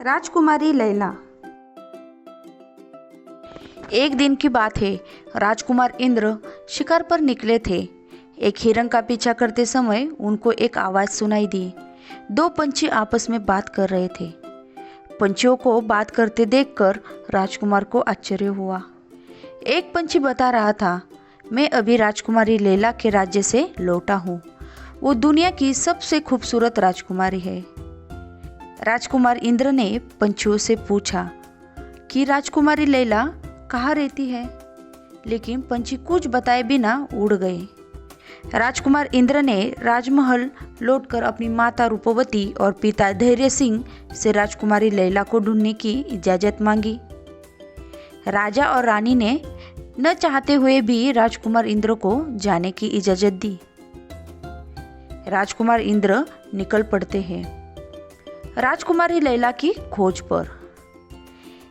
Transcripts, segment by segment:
राजकुमारी लैला। एक दिन की बात है। राजकुमार इंद्र शिकार पर निकले थे। एक हिरण का पीछा करते समय उनको एक आवाज़ सुनाई दी। दो पंछी आपस में बात कर रहे थे। पंछियों को बात करते देखकर राजकुमार को आश्चर्य हुआ। एक पंछी बता रहा था, मैं अभी राजकुमारी लैला के राज्य से लौटा हूँ। वो दुनिया की सबसे खूबसूरत राजकुमारी है। राजकुमार इंद्र ने पंछियों से पूछा कि राजकुमारी लैला कहाँ रहती है, लेकिन पंछी कुछ बताए बिना उड़ गए। राजकुमार इंद्र ने राजमहल लौटकर अपनी माता रूपवती और पिता धैर्य सिंह से राजकुमारी लैला को ढूंढने की इजाज़त मांगी। राजा और रानी ने न चाहते हुए भी राजकुमार इंद्र को जाने की इजाज़त दी। राजकुमार इंद्र निकल पड़ते हैं राजकुमारी लैला की खोज पर।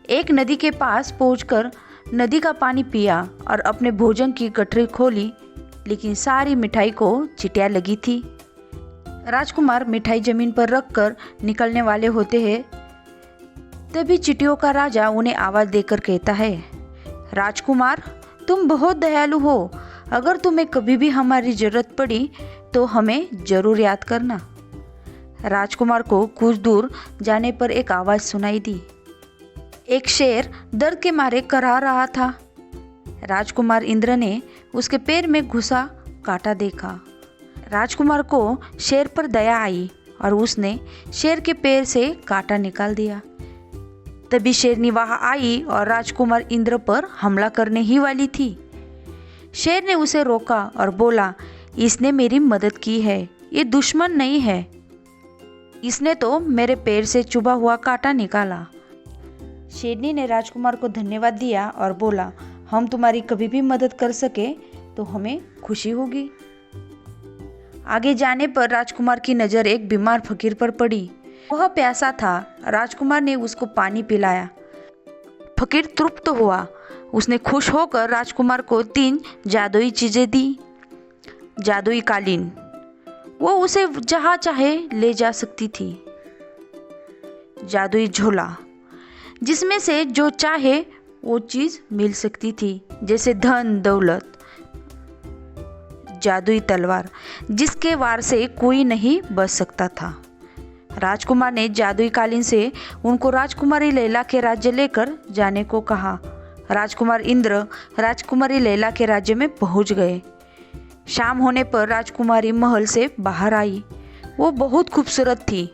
एक नदी के पास पहुंचकर नदी का पानी पिया और अपने भोजन की गठरी खोली, लेकिन सारी मिठाई को चींटियां लगी थी। राजकुमार मिठाई जमीन पर रखकर निकलने वाले होते हैं, तभी चींटियों का राजा उन्हें आवाज़ देकर कहता है, राजकुमार तुम बहुत दयालु हो। अगर तुम्हें कभी भी हमारी जरूरत पड़ी तो हमें जरूर याद करना। राजकुमार को कुछ दूर जाने पर एक आवाज़ सुनाई दी। एक शेर दर्द के मारे कराह रहा था। राजकुमार इंद्र ने उसके पैर में घुसा कांटा देखा। राजकुमार को शेर पर दया आई और उसने शेर के पैर से कांटा निकाल दिया। तभी शेरनी वहां आई और राजकुमार इंद्र पर हमला करने ही वाली थी। शेर ने उसे रोका और बोला, इसने मेरी मदद की है, ये दुश्मन नहीं है। इसने तो मेरे पैर से चुभा हुआ कांटा निकाला। शेरनी ने राजकुमार को धन्यवाद दिया और बोला, हम तुम्हारी कभी भी मदद कर सके तो हमें खुशी होगी। आगे जाने पर राजकुमार की नज़र एक बीमार फकीर पर पड़ी। वह प्यासा था। राजकुमार ने उसको पानी पिलाया। फकीर तृप्त हुआ। उसने खुश होकर राजकुमार को 3 जादुई चीज़ें दी। जादुई कालीन, वो उसे जहाँ चाहे ले जा सकती थी। जादुई झोला, जिसमें से जो चाहे वो चीज़ मिल सकती थी, जैसे धन दौलत। जादुई तलवार, जिसके वार से कोई नहीं बच सकता था। राजकुमार ने जादुई कालीन से उनको राजकुमारी लैला के राज्य लेकर जाने को कहा। राजकुमार इंद्र राजकुमारी लैला के राज्य में पहुंच गए। शाम होने पर राजकुमारी महल से बाहर आई। वो बहुत खूबसूरत थी।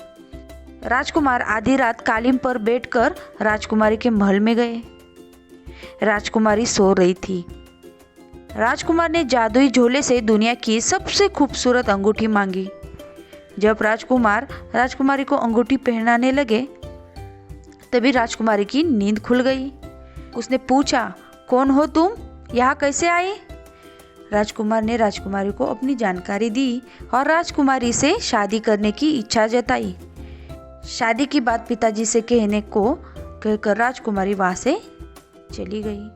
राजकुमार आधी रात कालीन पर बैठकर राजकुमारी के महल में गए। राजकुमारी सो रही थी। राजकुमार ने जादुई झोले से दुनिया की सबसे खूबसूरत अंगूठी मांगी। जब राजकुमार राजकुमारी को अंगूठी पहनाने लगे, तभी राजकुमारी की नींद खुल गई। उसने पूछा, कौन हो तुम, यहाँ कैसे आई? राजकुमार ने राजकुमारी को अपनी जानकारी दी और राजकुमारी से शादी करने की इच्छा जताई। शादी की बात पिताजी से कहने को कहकर राजकुमारी वहां से चली गई।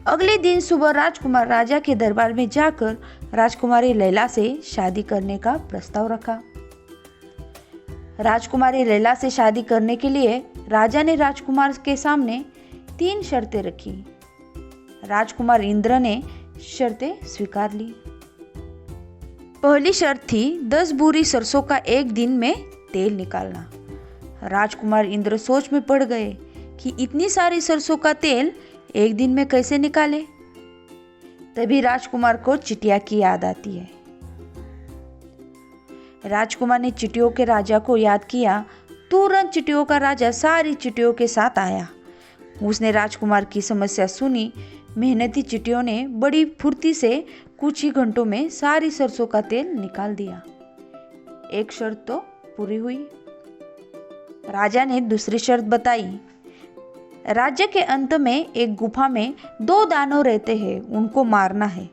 अगले दिन सुबह राजकुमार राजा के दरबार में जाकर राजकुमारी लैला से शादी करने का प्रस्ताव रखा। राजकुमारी लैला से शादी करने के लिए राजा ने राजकुमार के सामने 3 शर्तें रखी। राजकुमार इंद्र ने शर्तें स्वीकार ली। पहली शर्त थी 10 बोरी सरसों का एक दिन में तेल निकालना। राजकुमार इंद्र सोच में पड़ गए कि इतनी सारी सरसों का तेल एक दिन में कैसे निकाले। तभी राजकुमार को चींटियां की याद आती है। राजकुमार ने चींटियों के राजा को याद किया। तुरंत चींटियों का राजा सारी चींटियों के साथ आया। उसने राजकुमार की समस्या सुनी। मेहनती चींटियों ने बड़ी फुर्ती से कुछ ही घंटों में सारी सरसों का तेल निकाल दिया। एक शर्त तो पूरी हुई। राजा ने दूसरी शर्त बताई। राज्य के अंत में एक गुफा में 2 दानव रहते हैं, उनको मारना है।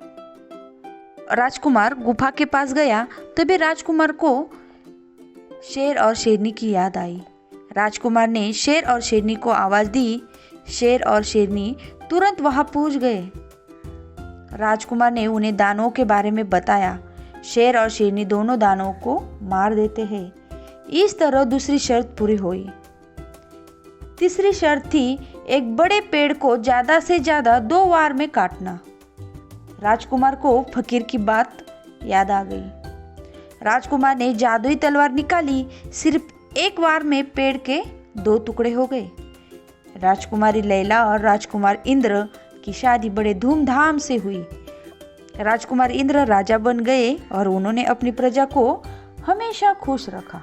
राजकुमार गुफा के पास गया, तभी राजकुमार को शेर और शेरनी की याद आई। राजकुमार ने शेर और शेरनी को आवाज़ दी। शेर और शेरनी तुरंत वहां पहुंच गए। राजकुमार ने उन्हें दानवों के बारे में बताया। शेर और शेरनी दोनों दानवों को मार देते हैं। इस तरह दूसरी शर्त पूरी हुई। तीसरी शर्त थी एक बड़े पेड़ को ज़्यादा से ज़्यादा 2 वार में काटना। राजकुमार को फकीर की बात याद आ गई। राजकुमार ने जादुई तलवार निकाली। सिर्फ एक वार में पेड़ के 2 टुकड़े हो गए। राजकुमारी लैला और राजकुमार इंद्र की शादी बड़े धूमधाम से हुई। राजकुमार इंद्र राजा बन गए और उन्होंने अपनी प्रजा को हमेशा खुश रखा।